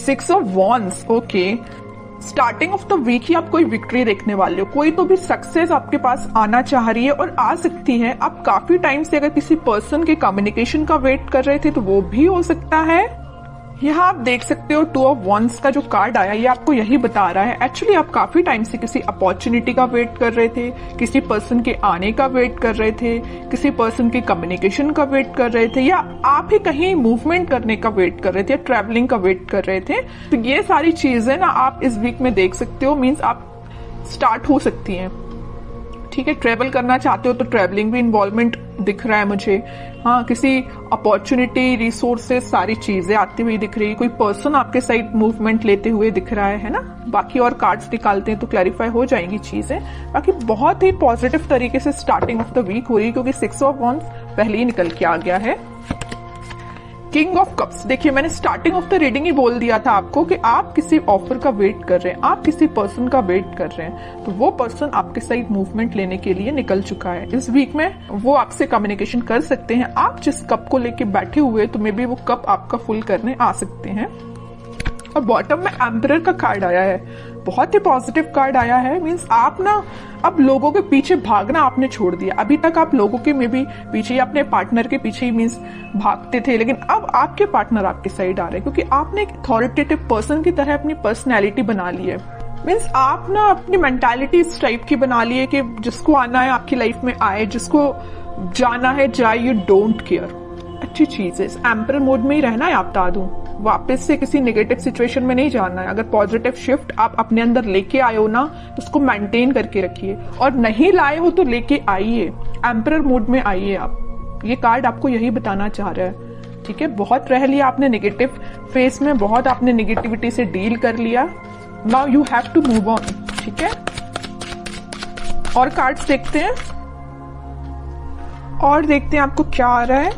6 of wands, okay. Starting of the week ही आप कोई विक्ट्री देखने वाले हो, कोई तो भी सक्सेस आपके पास आना चाह रही है और आ सकती है। आप काफी टाइम से अगर किसी पर्सन के कम्युनिकेशन का वेट कर रहे थे तो वो भी हो सकता है। यहाँ आप देख सकते हो 2 ऑफ वॉन्ड्स का जो कार्ड आया ये आपको यही बता रहा है एक्चुअली आप काफी टाइम से किसी अपॉर्चुनिटी का वेट कर रहे थे, किसी पर्सन के आने का वेट कर रहे थे, किसी पर्सन के कम्युनिकेशन का वेट कर रहे थे, या आप ही कहीं मूवमेंट करने का वेट कर रहे थे, ट्रैवलिंग का वेट कर रहे थे। तो ये सारी चीजें ना आप इस वीक में देख सकते हो, मीन्स आप स्टार्ट हो सकती हैं। ठीक है, ट्रेवल करना चाहते हो तो ट्रेवलिंग भी इन्वॉल्वमेंट दिख रहा है मुझे। हाँ, किसी अपॉर्चुनिटी, रिसोर्सेस, सारी चीजें आती हुई दिख रही है। कोई पर्सन आपके साइड मूवमेंट लेते हुए दिख रहा है ना। बाकी और कार्ड्स निकालते हैं तो क्लैरिफाई हो जाएंगी चीजें। बाकी बहुत ही पॉजिटिव तरीके से स्टार्टिंग ऑफ द वीक हो रही है क्योंकि 6 ऑफ वॉन्ड्स पहले ही निकल के आ गया है। किंग ऑफ कप्स, देखिए मैंने स्टार्टिंग ऑफ द रीडिंग ही बोल दिया था आपको कि आप किसी ऑफर का वेट कर रहे हैं, आप किसी पर्सन का वेट कर रहे हैं, तो वो पर्सन आपके साइड मूवमेंट लेने के लिए निकल चुका है। इस वीक में वो आपसे कम्युनिकेशन कर सकते हैं। आप जिस कप को लेके बैठे हुए तो मे बी वो कप आपका फुल करने आ सकते हैं। और बॉटम में एम्परर का कार्ड आया है, बहुत ही पॉजिटिव कार्ड आया है। मींस आप ना अब लोगों के पीछे भागना आपने छोड़ दिया। अभी तक आप लोगों के में भी पीछे या अपने पार्टनर के पीछे ही मींस भागते थे, लेकिन अब आपके पार्टनर आपके साइड आ रहे हैं क्योंकि आपने एक अथॉरिटेटिव पर्सन की तरह अपनी पर्सनैलिटी बना ली है। मीन्स आप ना अपनी मेंटालिटी इस टाइप की बना ली है कि जिसको आना है आपकी लाइफ में आए, जिसको जाना है जाए, यू डोंट केयर। अच्छी चीज है, इस एम्परर मोड में ही रहना है। आप बता दूं, वापस से किसी नेगेटिव सिचुएशन में नहीं जाना है। अगर पॉजिटिव शिफ्ट आप अपने अंदर लेके आए हो ना तो उसको मेंटेन करके रखिए, और नहीं लाए हो तो लेके आइए, एम्परर मोड में आइए आप। ये कार्ड आपको यही बताना चाह रहा है। ठीक है, बहुत रह लिया आपने नेगेटिव फेस में, बहुत आपने नेगेटिविटी से डील कर लिया। Now you have to move on. ठीक है, और कार्ड्स देखते हैं और देखते हैं आपको क्या आ रहा है।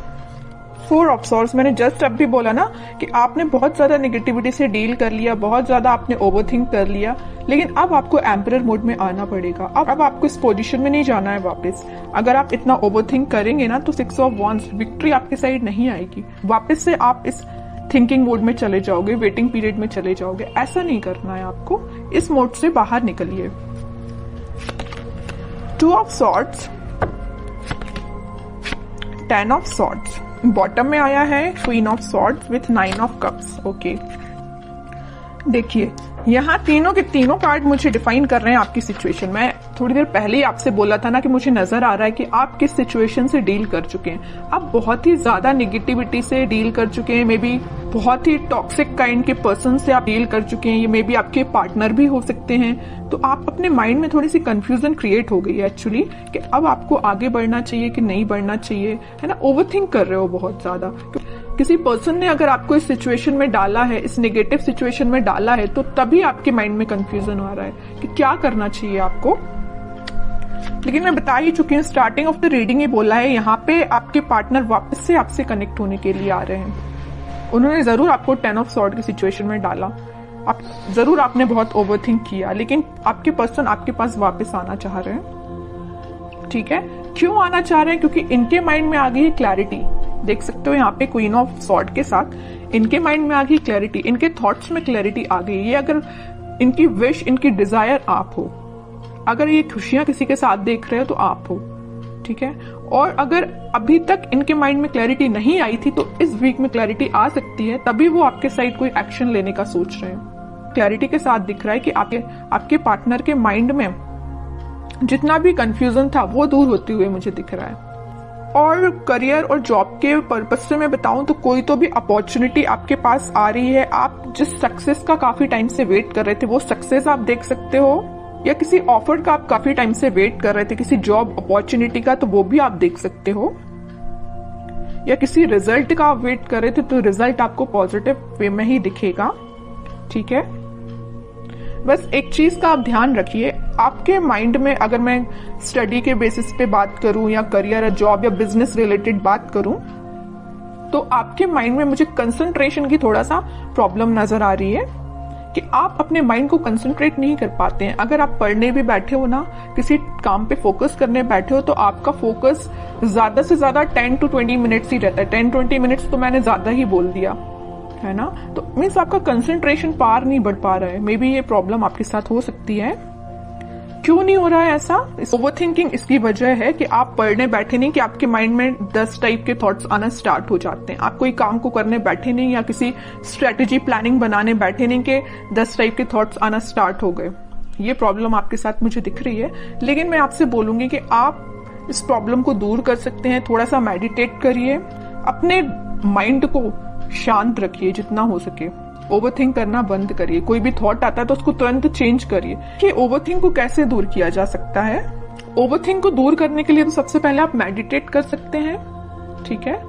4 ऑफ सॉर्ड्स, मैंने जस्ट अब भी बोला ना कि आपने बहुत ज्यादा नेगेटिविटी से डील कर लिया, बहुत ज्यादा आपने ओवरथिंक कर लिया, लेकिन अब आपको एम्परर मोड में आना पड़ेगा। अब आपको इस पोजीशन में नहीं जाना है वापस। अगर आप इतना ओवरथिंक करेंगे ना तो 6 ऑफ वॉन्ड्स, विक्ट्री आपके साइड नहीं आएगी। वापस से आप इस थिंकिंग मोड में चले जाओगे, वेटिंग पीरियड में चले जाओगे। ऐसा नहीं करना है आपको, इस मोड से बाहर निकलिए। 2 of swords, 10 of swords, bottom में आया है queen of swords with 9 of cups. Okay, देखिए यहाँ तीनों के तीनों कार्ड मुझे डिफाइन कर रहे हैं आपकी सिचुएशन। मैं थोड़ी देर पहले ही आपसे बोला था ना कि मुझे नजर आ रहा है कि आप किस सिचुएशन से डील कर चुके हैं। आप बहुत ही ज्यादा नेगेटिविटी से डील कर चुके हैं, मे बी बहुत ही टॉक्सिक काइंड के पर्सन से आप डील कर चुके हैं। ये मे बी आपके पार्टनर भी हो सकते हैं। तो आप अपने माइंड में थोड़ी सी कंफ्यूजन क्रिएट हो गई है एक्चुअली कि अब आपको आगे बढ़ना चाहिए कि नहीं बढ़ना चाहिए, है ना। ओवरथिंक कर रहे हो बहुत ज्यादा। किसी पर्सन ने अगर आपको इस सिचुएशन में डाला है, इस नेगेटिव सिचुएशन में डाला है, तो तभी आपके माइंड में कंफ्यूजन आ रहा है कि क्या करना चाहिए आपको। लेकिन मैं बता ही चुकी हूँ, स्टार्टिंग ऑफ द रीडिंग ही बोला है, यहाँ पे आपके पार्टनर वापस से आपसे कनेक्ट होने के लिए आ रहे हैं। उन्होंने जरूर आपको 10 ऑफ सॉर्ड की सिचुएशन में डाला, आप जरूर आपने बहुत ओवरथिंक किया, लेकिन आपके पर्सन आपके पास वापस आना चाह रहे हैं। ठीक है, क्यों आना चाह रहे हैं? क्योंकि इनके माइंड में आ गई है क्लैरिटी। देख सकते हो यहाँ पे क्वीन ऑफ सॉर्ड के साथ इनके माइंड में आ गई क्लैरिटी, इनके थॉट्स में क्लैरिटी आ गई। ये अगर इनकी विश, इनकी डिजायर आप हो, अगर ये खुशियां किसी के साथ देख रहे हो तो आप हो। ठीक है, और अगर अभी तक इनके माइंड में क्लैरिटी नहीं आई थी तो इस वीक में क्लैरिटी आ सकती है, तभी वो आपके साइड कोई एक्शन लेने का सोच रहे हैं। क्लैरिटी के साथ दिख रहा है कि आपके पार्टनर के माइंड में जितना भी कंफ्यूजन था वो दूर होते हुए मुझे दिख रहा है। और करियर और जॉब के पर्पज से मैं बताऊं तो कोई तो भी अपॉर्चुनिटी आपके पास आ रही है। आप जिस सक्सेस का काफी टाइम से वेट कर रहे थे वो सक्सेस आप देख सकते हो, या किसी ऑफर का आप काफी टाइम से वेट कर रहे थे, किसी जॉब अपॉर्चुनिटी का, तो वो भी आप देख सकते हो। या किसी रिजल्ट का आप वेट कर रहे थे तो रिजल्ट आपको पॉजिटिव वे में ही दिखेगा। ठीक है, बस एक चीज का आप ध्यान रखिए, आपके माइंड में, अगर मैं स्टडी के बेसिस पे बात करूं या करियर या जॉब या बिजनेस रिलेटेड बात करूं, तो आपके माइंड में मुझे कंसंट्रेशन की थोड़ा सा प्रॉब्लम नजर आ रही है कि आप अपने माइंड को कंसंट्रेट नहीं कर पाते हैं। अगर आप पढ़ने भी बैठे हो ना, किसी काम पे फोकस करने बैठे हो, तो आपका फोकस ज्यादा से ज्यादा 10 to 20 मिनट्स ही रहता है। 10-20 मिनट्स तो मैंने ज्यादा ही बोल दिया। है ना। तो मीन्स आपका कंसंट्रेशन पार नहीं बढ़ पा रहा है, मे बी ये प्रॉब्लम आपके साथ हो सकती है। क्यों नहीं हो रहा है ऐसा? ओवर थिंकिंग इसकी वजह है कि आप पढ़ने बैठे नहीं कि आपके माइंड में 10 टाइप के थॉट्स आना स्टार्ट हो जाते हैं। आप कोई काम को करने बैठे नहीं या किसी स्ट्रेटेजी प्लानिंग बनाने बैठे नहीं कि 10 टाइप के थॉट्स आना स्टार्ट हो गए। ये प्रॉब्लम आपके साथ मुझे दिख रही है, लेकिन मैं आपसे बोलूंगी कि आप इस प्रॉब्लम को दूर कर सकते हैं। थोड़ा सा मेडिटेट करिए, अपने माइंड को शांत रखिए जितना हो सके, ओवरथिंक करना बंद करिए। कोई भी थॉट आता है तो उसको तुरंत चेंज करिए। कि ओवरथिंक को कैसे दूर किया जा सकता है? ओवरथिंक को दूर करने के लिए तो सबसे पहले आप मेडिटेट कर सकते हैं, ठीक है।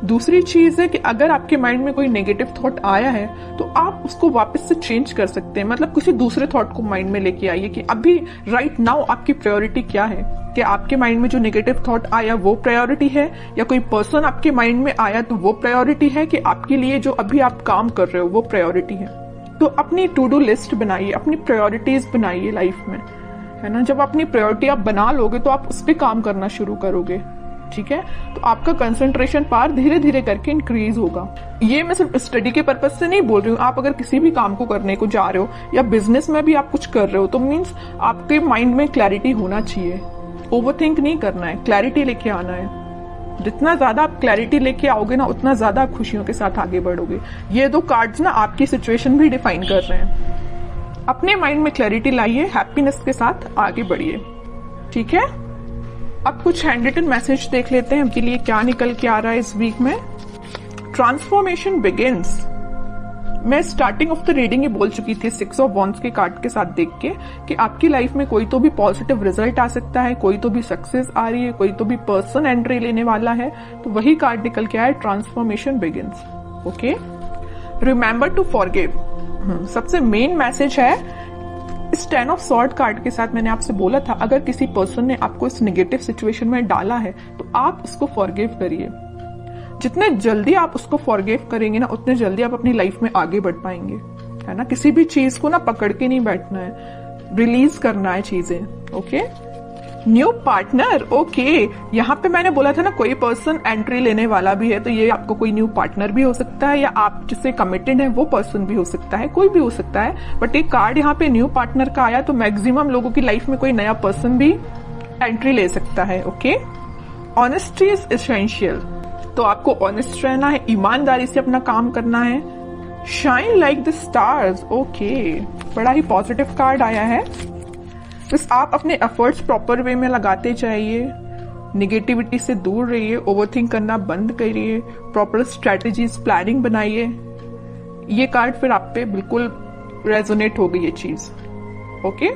दूसरी चीज है कि अगर आपके माइंड में कोई नेगेटिव थॉट आया है तो आप उसको वापस से चेंज कर सकते हैं। मतलब किसी दूसरे थॉट को माइंड में लेके आइए कि अभी राइट नाउ आपकी प्रायोरिटी क्या है। कि आपके माइंड में जो नेगेटिव थॉट आया वो प्रायोरिटी है, या कोई पर्सन आपके माइंड में आया तो वो प्रायोरिटी है, कि आपके लिए जो अभी आप काम कर रहे हो वो प्रायोरिटी है। तो अपनी टू डू लिस्ट बनाइए, अपनी प्रायोरिटीज बनाइए लाइफ में, है ना। जब अपनी प्रायोरिटी आप बना लोगे तो आप उस पर काम करना शुरू करोगे, ठीक है। तो आपका कंसंट्रेशन पावर धीरे धीरे करके इंक्रीज होगा। ये मैं सिर्फ स्टडी के पर्पज से नहीं बोल रही हूँ। आप अगर किसी भी काम को करने को जा रहे हो या बिजनेस में भी आप कुछ कर रहे हो तो मीन्स आपके माइंड में क्लैरिटी होना चाहिए। ओवरथिंक नहीं करना है, क्लैरिटी लेके आना है। जितना ज्यादा आप क्लैरिटी लेके आओगे ना उतना ज्यादा आप खुशियों के साथ आगे बढ़ोगे। ये 2 कार्ड्स ना आपकी सिचुएशन भी डिफाइन कर रहे हैं। अपने माइंड में क्लैरिटी लाइए, हैप्पीनेस के साथ आगे बढ़िए, ठीक है। अब कुछ हैंड रिटन मैसेज देख लेते हैं आपके लिए क्या निकल के आ रहा है इस वीक में। Transformation begins. मैं स्टार्टिंग ऑफ द रीडिंग ये बोल चुकी थी 6 ऑफ वॉन्ड्स के कार्ड के साथ देख के कि आपकी लाइफ में कोई तो भी पॉजिटिव रिजल्ट आ सकता है, कोई तो भी सक्सेस आ रही है, कोई तो भी पर्सन एंट्री लेने वाला है। तो वही कार्ड निकल के आया, transformation begins. Okay, remember to forgive. सबसे मेन मैसेज है इस 10 ऑफ सॉर्ड कार्ड के साथ। मैंने आपसे बोला था अगर किसी पर्सन ने आपको इस नेगेटिव सिचुएशन में डाला है तो आप उसको फॉरगिव करिए। जितने जल्दी आप उसको फॉरगिव करेंगे ना उतने जल्दी आप अपनी लाइफ में आगे बढ़ पाएंगे, है ना। किसी भी चीज को ना पकड़ के नहीं बैठना है, रिलीज करना है चीजें। Okay, new partner. ओके, यहाँ पे मैंने बोला था ना कोई पर्सन एंट्री लेने वाला भी है, तो ये आपको कोई न्यू पार्टनर भी हो सकता है, या आप जिससे कमिटेड है वो पर्सन भी हो सकता है, कोई भी हो सकता है। बट एक कार्ड यहाँ पे न्यू पार्टनर का आया तो मैक्सिमम लोगों की लाइफ में कोई नया पर्सन भी एंट्री ले सकता है। Okay, honesty is essential. तो आपको ऑनेस्ट रहना है, ईमानदारी से अपना काम करना है। Shine like the stars. Okay, बड़ा ही पॉजिटिव कार्ड आया है। बस आप अपने एफर्ट्स प्रॉपर वे में लगाते जाइए, निगेटिविटी से दूर रहिए, ओवरथिंक करना बंद करिए, प्रॉपर स्ट्रेटेजीज प्लानिंग बनाइए। ये कार्ड फिर आप पे बिल्कुल रेजोनेट होगी ये चीज। ओके।